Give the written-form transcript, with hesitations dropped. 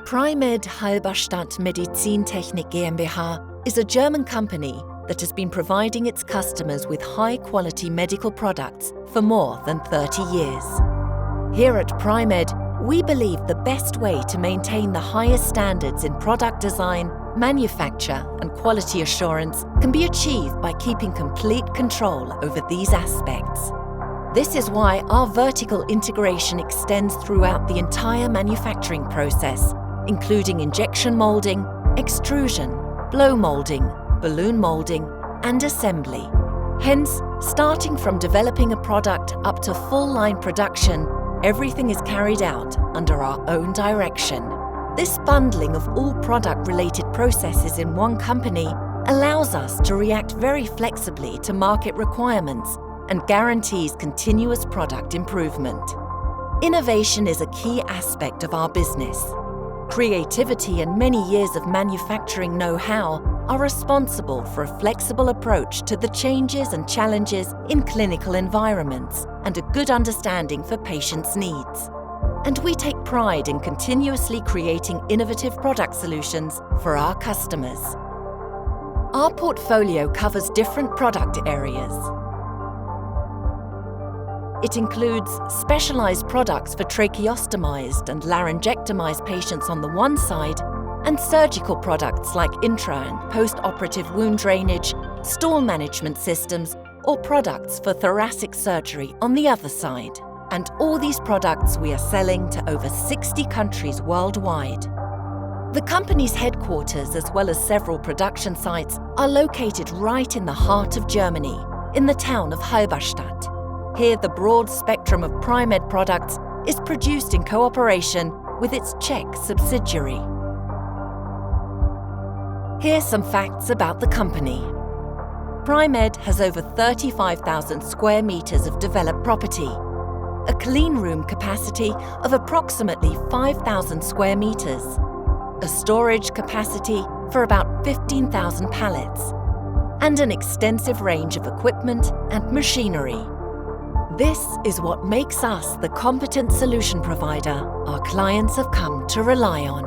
Primed Halberstadt Medizintechnik GmbH is a German company that has been providing its customers with high-quality medical products for more than 30 years. Here at Primed, we believe the best way to maintain the highest standards in product design, manufacture and quality assurance can be achieved by keeping complete control over these aspects. This is why our vertical integration extends throughout the entire manufacturing process, including injection molding, extrusion, blow molding, balloon molding and assembly. Hence, starting from developing a product up to full-line production, everything is carried out under our own direction. This bundling of all product-related processes in one company allows us to react very flexibly to market requirements and guarantees continuous product improvement. Innovation is a key aspect of our business. Creativity and many years of manufacturing know-how are responsible for a flexible approach to the changes and challenges in clinical environments and a good understanding for patients' needs. And we take pride in continuously creating innovative product solutions for our customers. Our portfolio covers different product areas. It includes specialized products for tracheostomized and laryngectomized patients on the one side, and surgical products like intra and post-operative wound drainage, stool management systems, or products for thoracic surgery on the other side. And all these products we are selling to over 60 countries worldwide. The company's headquarters, as well as several production sites, are located right in the heart of Germany, in the town of Halberstadt. Here, the broad spectrum of Primed products is produced in cooperation with its Czech subsidiary. Here's some facts about the company. Primed has over 35,000 square meters of developed property, a clean room capacity of approximately 5,000 square meters, a storage capacity for about 15,000 pallets, and an extensive range of equipment and machinery. This is what makes us the competent solution provider our clients have come to rely on.